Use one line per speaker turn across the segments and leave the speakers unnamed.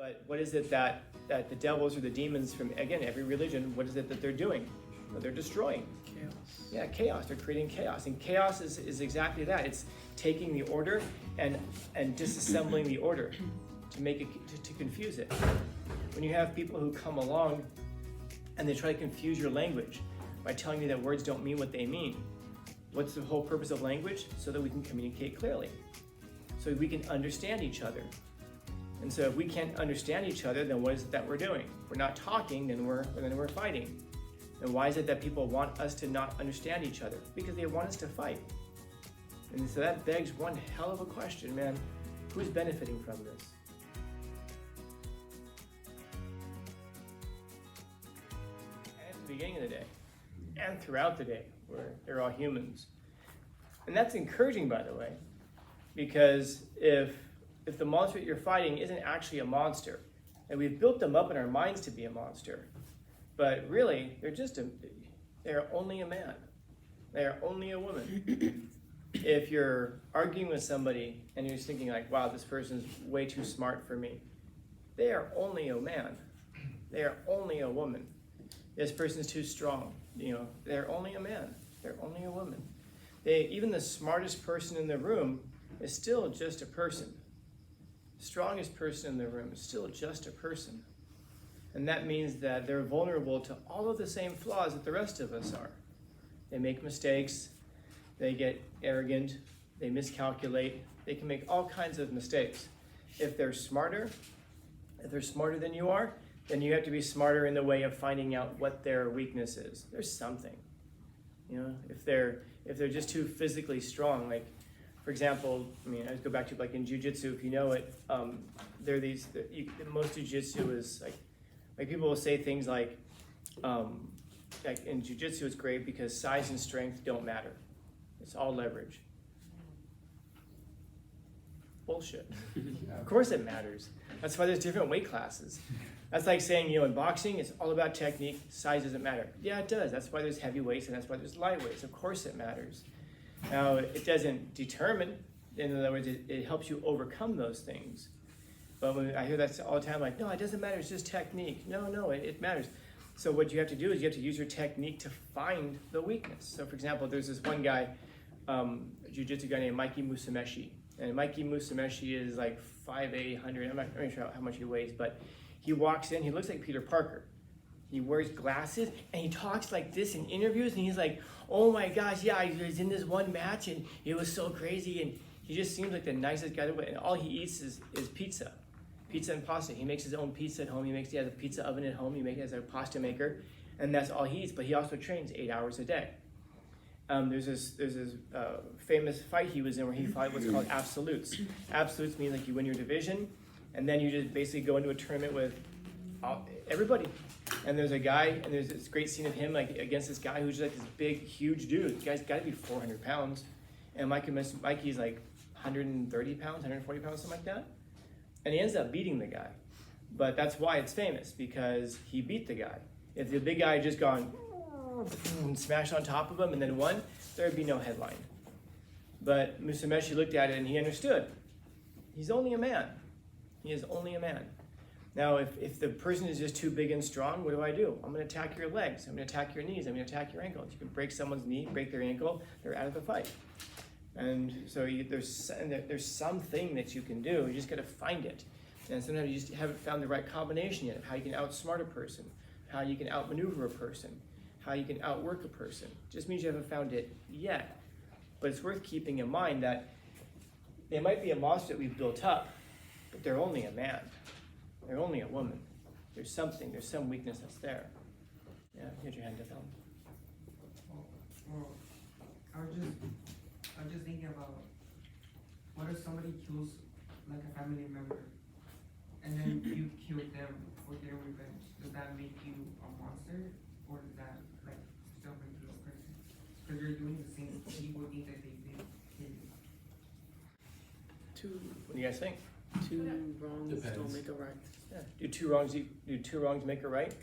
But what is it that the devils or the demons from, again, every religion, what is it that they're doing? Well, they're destroying.
Chaos.
Yeah, chaos. They're creating chaos. And chaos is exactly that. It's taking the order and disassembling the order to make it, to confuse it. When you have people who come along and they try to confuse your language by telling you that words don't mean what they mean, what's the whole purpose of language? So that we can communicate clearly, so we can understand each other. And so if we can't understand each other, then what is it that we're doing? If we're not talking, then we're fighting. And why is it that people want us to not understand each other? Because they want us to fight. And so that begs one hell of a question, man. Who's benefiting from this? And at the beginning of the day, and throughout the day, where they're all humans. And that's encouraging, by the way, because if the monster that you're fighting isn't actually a monster, and we've built them up in our minds to be a monster, but really, they're only a man. They're only a woman. If you're arguing with somebody and you're thinking like, wow, this person's way too smart for me, they are only a man. They are only a woman. This person's too strong. They're only a man. They're only a woman. Even the smartest person in the room is still just a person. The strongest person in the room is still just a person. And that means that they're vulnerable to all of the same flaws that the rest of us are. They make mistakes, they get arrogant, they miscalculate, they can make all kinds of mistakes. If they're smarter than you are, then you have to be smarter in the way of finding out what their weakness is. There's something. If they're just too physically strong, like, for example, I just go back to like in jiu-jitsu, if you know it, most jiu-jitsu is like people will say things like in jiu-jitsu it's great because size and strength don't matter. It's all leverage. Bullshit. Of course it matters. That's why there's different weight classes. That's like saying, in boxing, it's all about technique, size doesn't matter. Yeah, it does. That's why there's heavyweights and that's why there's lightweights. Of course it matters. Now, it doesn't determine, in other words, it helps you overcome those things. But when I hear that all the time, like, no, it doesn't matter, it's just technique. No, it matters. So what you have to do is you have to use your technique to find the weakness. So for example, there's this one guy, a jiu-jitsu guy named Mikey Musameshi. And Mikey Musameshi is like 5'8", 100, I'm not really sure how much he weighs, but he walks in, he looks like Peter Parker. He wears glasses and he talks like this in interviews and he's like, oh my gosh, yeah, I was in this one match and it was so crazy, and he just seems like the nicest guy and all he eats is pizza and pasta. He makes his own pizza at home. He has a pizza oven at home. He has a pasta maker, and that's all he eats. But he also trains 8 hours a day. There's this famous fight he was in where he fought what's called absolutes. Absolutes means like you win your division, and then you just basically go into a tournament with everybody. And there's a guy, and there's this great scene of him like against this guy who's like this big, huge dude. The guy's got to be 400 pounds, and Mikey's like 130 pounds, 140 pounds, something like that. And he ends up beating the guy. But that's why it's famous, because he beat the guy. If the big guy had just gone and smashed on top of him and then won, there would be no headline. But Musameshi looked at it and he understood. He's only a man. He is only a man. Now, if the person is just too big and strong, what do? I'm going to attack your legs. I'm going to attack your knees. I'm going to attack your ankles. You can break someone's knee, break their ankle, they're out of the fight. And so there's something that you can do. You just got to find it. And sometimes you just haven't found the right combination yet of how you can outsmart a person, how you can outmaneuver a person, how you can outwork a person. Just means you haven't found it yet. But it's worth keeping in mind that they might be a monster that we've built up, but they're only a man. They're only a woman. There's some weakness that's there. Yeah, here's your hand up, Ellen.
Well, I'm just thinking about, what if somebody kills like a family member and then you kill them for their revenge? Does that make you a monster, or does that like still make you a person? Because you're doing the same evil thing that they did to you.
What do you guys think?
Two wrongs
Depends.
don't make a right.
Yeah. Do two wrongs make a right?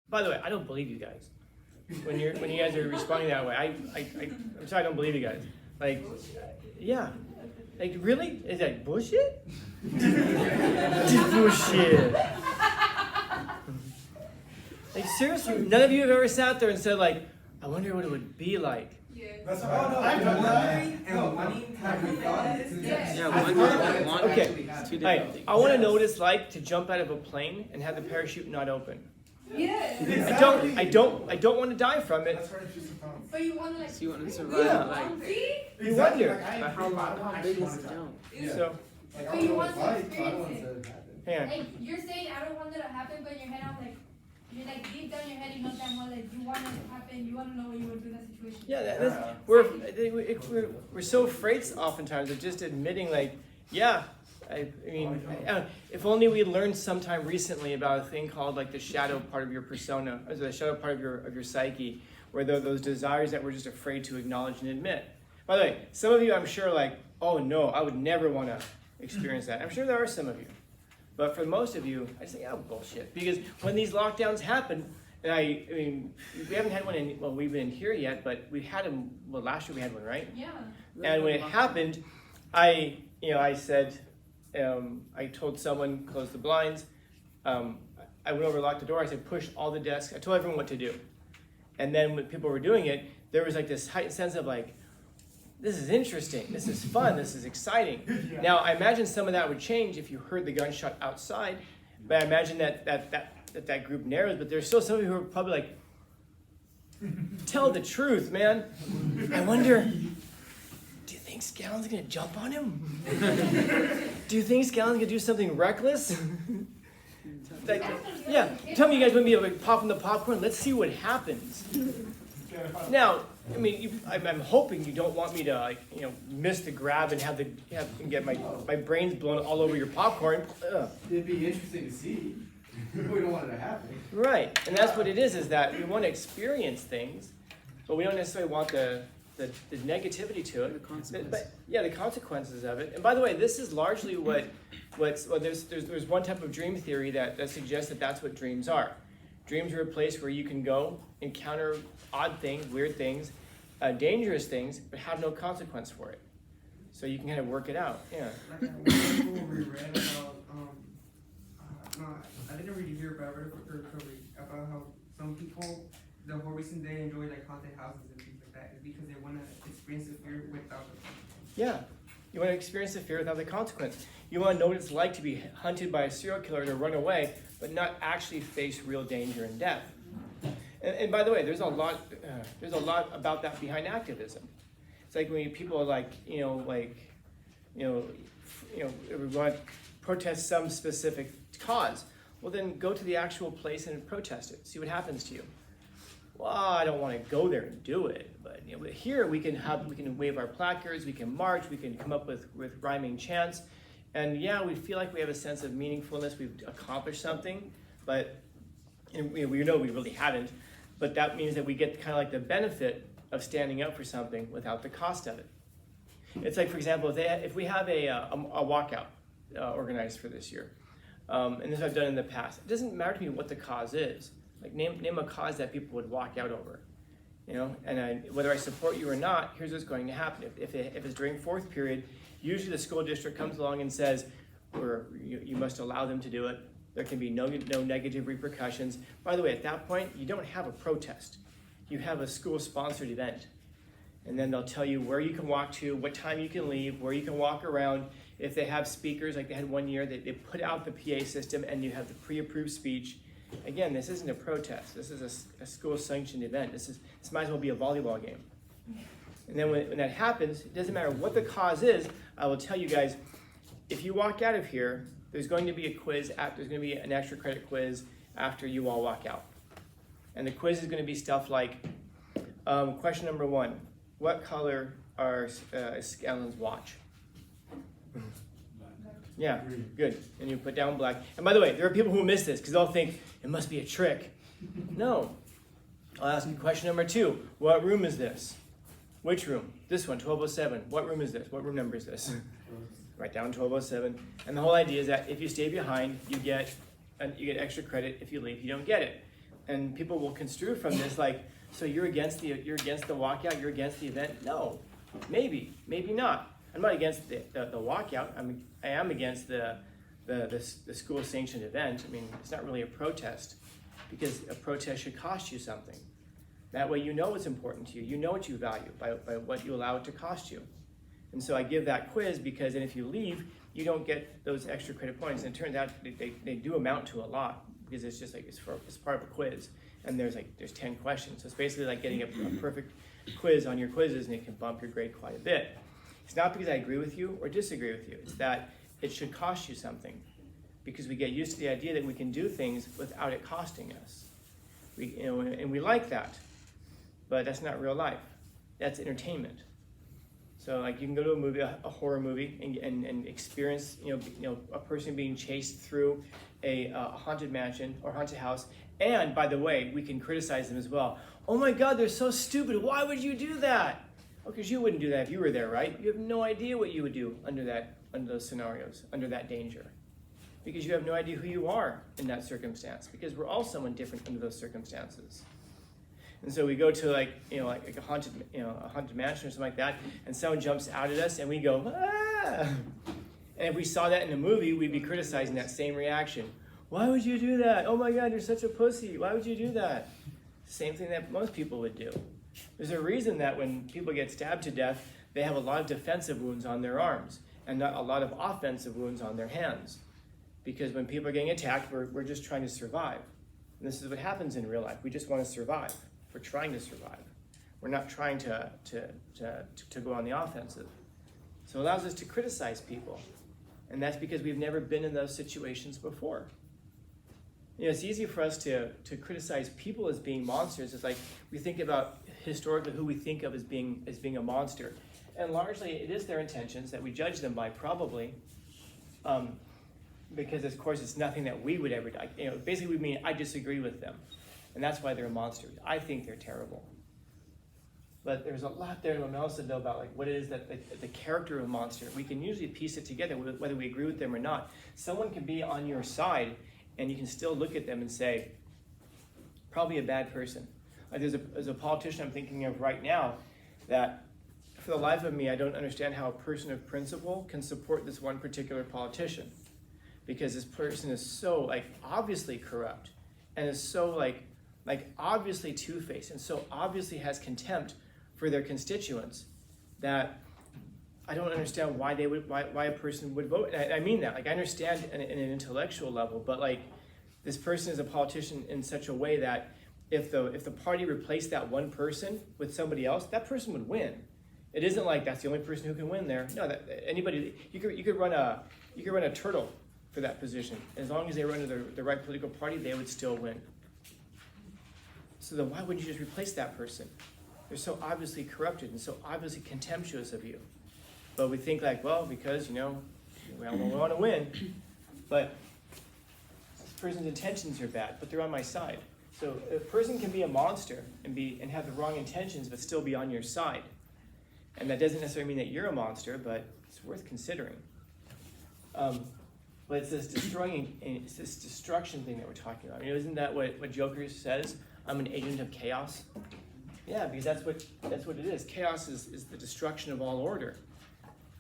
By the way, I don't believe you guys. When you guys are responding that way, I'm sorry, I don't believe you guys. Like, yeah. Like, really? Is that bullshit? Bullshit. Like, seriously, none of you have ever sat there and said, like, I wonder what it would be like.
That's I've done that.
Okay. Hey, I want to know what it's like to jump out of a plane and have the parachute not open.
Yes.
I don't want to die from it.
But you want to like.
So you want to survive?
Yeah.
Like,
See?
You wonder.
but how big is the jump?
So,
But you want to experience it.
hang on.
Like you're saying, I don't want that to happen, but in your head, I'm like, you're like deep down your head, you know damn well, like you want it to happen, you want to know what you would do in that situation.
Yeah, we're so afraid oftentimes of just admitting, like, yeah. I mean, if only we had learned sometime recently about a thing called like the shadow part of your persona, or the shadow part of your psyche, where there are those desires that we're just afraid to acknowledge and admit. By the way, some of you I'm sure like, oh no, I would never want to experience that. I'm sure there are some of you. But for most of you, I say, oh, bullshit. Because when these lockdowns happen, and I mean, we haven't had one we've been in here yet, but we had them, last year we had one, right?
Yeah.
And when it happened, I said, I told someone, close the blinds. I went over, locked the door. I said, push all the desks. I told everyone what to do. And then when people were doing it, there was like this heightened sense of like, this is interesting. This is fun. This is exciting. Yeah. Now, I imagine some of that would change if you heard the gunshot outside. But I imagine that group narrows. But there's still some of you who are probably like, tell the truth, man. I wonder, do you think Scallon's going to jump on him? Do you think Scallon's going to do something reckless? Like, yeah, tell me you guys wouldn't be able to pop in the popcorn. Let's see what happens. Now, I mean, I'm hoping you don't want me to, like, miss the grab and and get my brains blown all over your popcorn. Ugh.
It'd be interesting to see. We don't want it to happen.
Right, and that's what it is that we want to experience things, but we don't necessarily want the negativity to it.
The consequences.
But yeah, the consequences of it. And by the way, this is largely there's one type of dream theory that suggests that that's what dreams are. Dreams are a place where you can go, encounter odd things, weird things, dangerous things, but have no consequence for it. So you can kind of work it out. Yeah.
Like we read about, no, I didn't really hear about it, about how some people, the whole reason they enjoy like haunted houses and things like that is because they want to experience the fear without the consequence.
Yeah. You want to experience the fear without the consequence. You want to know what it's like to be hunted by a serial killer to run away, but not actually face real danger and death. And by the way, there's a lot about that behind activism. It's like when people are like, we want to protest some specific cause. Well, then go to the actual place and protest it. See what happens to you. Well, I don't want to go there and do it, but here we can wave our placards, we can march, we can come up with rhyming chants, and yeah, we feel like we have a sense of meaningfulness. We've accomplished something, but we really haven't. But that means that we get kind of like the benefit of standing up for something without the cost of it. It's like, for example, if we have a walkout organized for this year, and this I've done in the past, it doesn't matter to me what the cause is. Like name a cause that people would walk out over, and whether I support you or not, here's what's going to happen. If it's during fourth period, usually the school district comes along and says, you must allow them to do it. There can be no negative repercussions. By the way, at that point, you don't have a protest. You have a school-sponsored event. And then they'll tell you where you can walk to, what time you can leave, where you can walk around. If they have speakers, like they had one year, they put out the PA system and you have the pre-approved speech. Again, this isn't a protest. This is a school-sanctioned event. This might as well be a volleyball game. And then when that happens, it doesn't matter what the cause is. I will tell you guys, if you walk out of here, there's going to be a quiz. There's going to be an extra credit quiz after you all walk out. And the quiz is going to be stuff like, question number 1, what color is Scallon's watch? Yeah, good. And you put down black. And by the way, there are people who miss this because they'll think it must be a trick. No. I'll ask you question number 2. What room is this? Which room? This one, 1207. What room is this? What room number is this? Write down 1207. And the whole idea is that if you stay behind, you get extra credit. If you leave, you don't get it. And people will construe from this like, so you're against the walkout, you're against the event? No. Maybe, maybe not. I'm not against the walkout. I am against the school sanctioned event. I mean, it's not really a protest, because a protest should cost you something. That way you know what's important to you. You know what you value by what you allow it to cost you. And so I give that quiz because then if you leave, you don't get those extra credit points. And it turns out they do amount to a lot, because it's just like, it's part of a quiz. And there's 10 questions. So it's basically like getting a perfect quiz on your quizzes, and it can bump your grade quite a bit. It's not because I agree with you or disagree with you. It's that it should cost you something, because we get used to the idea that we can do things without it costing us. And we like that, but that's not real life. That's entertainment. So like you can go to a movie, a horror movie, and experience a person being chased through a haunted mansion or haunted house. And by the way, we can criticize them as well. Oh my God, they're so stupid. Why would you do that? Oh, because you wouldn't do that if you were there, right? You have no idea what you would do under those scenarios, under that danger. Because you have no idea who you are in that circumstance. Because we're all someone different under those circumstances. And so we go to like a haunted mansion or something like that, and someone jumps out at us, and we go, ah! And if we saw that in a movie, we'd be criticizing that same reaction. Why would you do that? Oh my God, you're such a pussy. Why would you do that? Same thing that most people would do. There's a reason that when people get stabbed to death, they have a lot of defensive wounds on their arms and not a lot of offensive wounds on their hands. Because when people are getting attacked, we're just trying to survive. And this is what happens in real life. We just want to survive. We're trying to survive. We're not trying to go on the offensive. So it allows us to criticize people. And that's because we've never been in those situations before. It's easy for us to criticize people as being monsters. It's like we think about historically who we think of as being a monster. And largely it is their intentions that we judge them by, probably. Because of course it's nothing that we would ever do. Basically we mean I disagree with them. And that's why they're a monster. I think they're terrible. But there's a lot there to also know about like what it is that the character of a monster. We can usually piece it together whether we agree with them or not. Someone can be on your side and you can still look at them and say, probably a bad person. Like there's a politician I'm thinking of right now that for the life of me, I don't understand how a person of principle can support this one particular politician. Because this person is so like obviously corrupt and is so like obviously two-faced and so obviously has contempt for their constituents that I don't understand why a person would vote. And I mean that, like I understand in an intellectual level, but like this person is a politician in such a way that if the party replaced that one person with somebody else, that person would win. It isn't like that's the only person who can win there. No, anybody you could run a turtle for that position. As long as they were under the right political party, they would still win. So then why wouldn't you just replace that person? They're so obviously corrupted and so obviously contemptuous of you. But we think like, well, because, we all want to win. But this person's intentions are bad, but they're on my side. So a person can be a monster and have the wrong intentions, but still be on your side. And that doesn't necessarily mean that you're a monster, but it's worth considering. But it's this destruction thing that we're talking about. Isn't that what Joker says? I'm an agent of chaos. Yeah, because that's what it is. Chaos is the destruction of all order.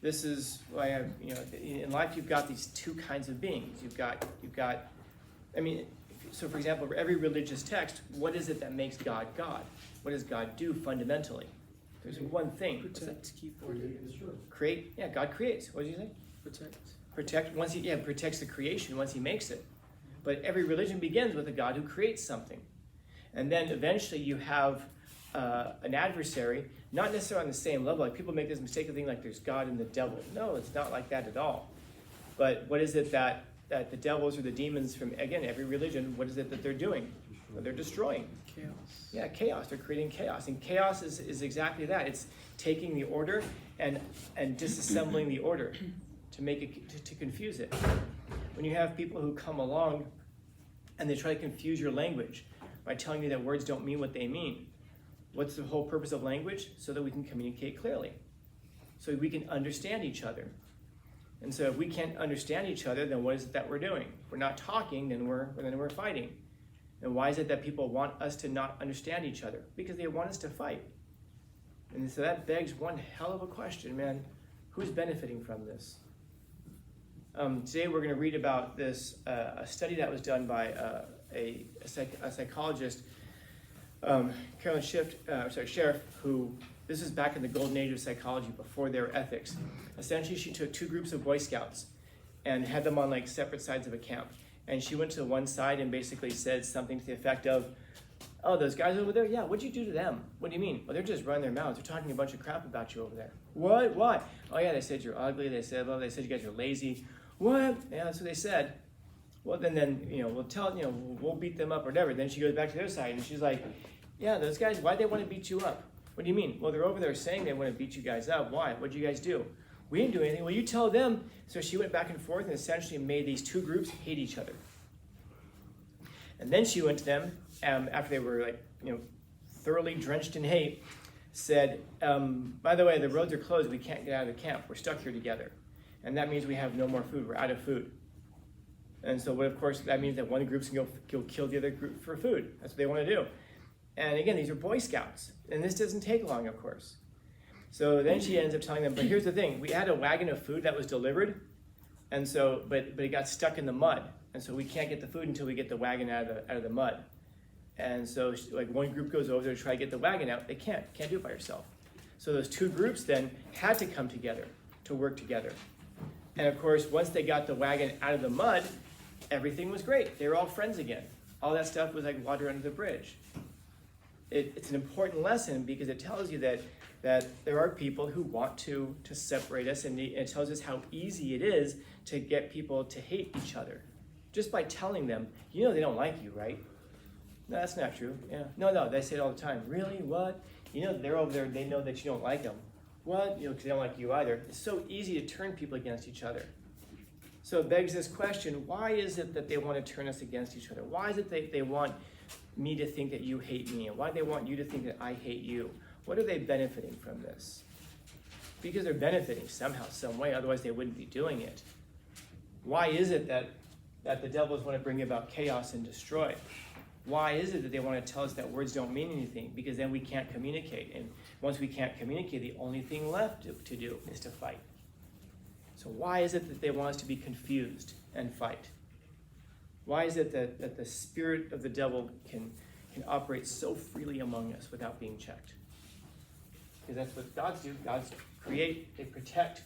This is why in life you've got these two kinds of beings. You've got. So for example, every religious text, what is it that makes God God? What does God do fundamentally? There's one thing.
Protect, keep order.
Create. Yeah, God creates. What did you say? Protect. Once he protects the creation once he makes it. But every religion begins with a God who creates something. And then eventually you have an adversary, not necessarily on the same level. Like people make this mistake of thinking like there's God and the devil. No, it's not like that at all. But what is it that the devils or the demons from, again, every religion, what is it that they're doing? Well, they're destroying.
Chaos.
Yeah, chaos. They're creating chaos. And chaos is exactly that. It's taking the order and disassembling the order to make it, to confuse it. When you have people who come along and they try to confuse your language by telling you that words don't mean what they mean. What's the whole purpose of language? So that we can communicate clearly. So we can understand each other. And so if we can't understand each other, then what is it that we're doing? If we're not talking, then we're fighting. And why is it that people want us to not understand each other? Because they want us to fight. And so that begs one hell of a question, man. Who's benefiting from this? Today we're going to read about this, a study that was done by a psychologist, Carolyn Sheriff, who, this is back in the golden age of psychology before there were ethics. Essentially, she took two groups of Boy Scouts and had them on like separate sides of a camp. And she went to one side and basically said something to the effect of, oh, those guys over there, yeah, what'd you do to them? What do you mean? Well, they're just running their mouths. They're talking a bunch of crap about you over there. What? Why? Oh, yeah, they said you're ugly. They said, well, they said you guys are lazy. What? Yeah, that's what they said. Well, then, we'll beat them up or whatever. Then she goes back to their side and she's like, yeah, those guys, why'd they want to beat you up? What do you mean? Well, they're over there saying they want to beat you guys up. Why? What'd you guys do? We didn't do anything. Well, you tell them. So she went back and forth and essentially made these two groups hate each other. And then she went to them, after they were thoroughly drenched in hate, said, by the way, the roads are closed. We can't get out of the camp. We're stuck here together. And that means we have no more food. We're out of food. And so, of course, that means that one group's going to go kill the other group for food. That's what they want to do. And again, these are Boy Scouts. And this doesn't take long, of course. So then she ends up telling them, but here's the thing. We had a wagon of food that was delivered. And so, but it got stuck in the mud. And so we can't get the food until we get the wagon out of the mud. And so one group goes over there to try to get the wagon out. They can't do it by yourself. So those two groups then had to come together to work together. And of course, once they got the wagon out of the mud, everything was great. They were all friends again. All that stuff was like water under the bridge. It's an important lesson because it tells you that there are people who want to separate us, and it tells us how easy it is to get people to hate each other. Just by telling them, they don't like you, right? No, that's not true. Yeah. No, they say it all the time. Really? What? They're over there, they know that you don't like them. What? Because they don't like you either. It's so easy to turn people against each other. So it begs this question, why is it that they want to turn us against each other? Why is it they want me to think that you hate me? And why do they want you to think that I hate you? What are they benefiting from this? Because they're benefiting somehow, some way, otherwise they wouldn't be doing it. Why is it that the devils want to bring about chaos and destroy? Why is it that they want to tell us that words don't mean anything? Because then we can't communicate. And once we can't communicate, the only thing left to do is to fight. So why is it that they want us to be confused and fight? Why is it that the spirit of the devil can operate so freely among us without being checked? Because that's what gods do. Gods create, they protect,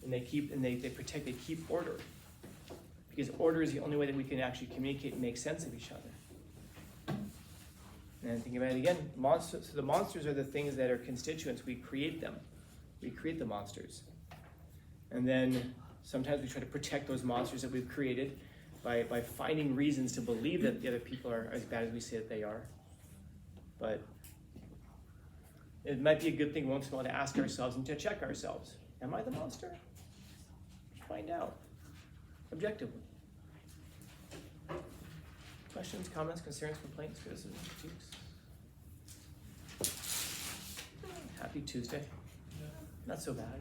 and they protect, they keep order. Because order is the only way that we can actually communicate and make sense of each other. And think about it again, monsters. So the monsters are the things that are constituents. We create them. We create the monsters. And then sometimes we try to protect those monsters that we've created by finding reasons to believe that the other people are as bad as we say that they are. But it might be a good thing once in a while to ask ourselves and to check ourselves. Am I the monster? Find out. Objectively. Questions, comments, concerns, complaints, criticisms, critiques? Happy Tuesday. Not so bad.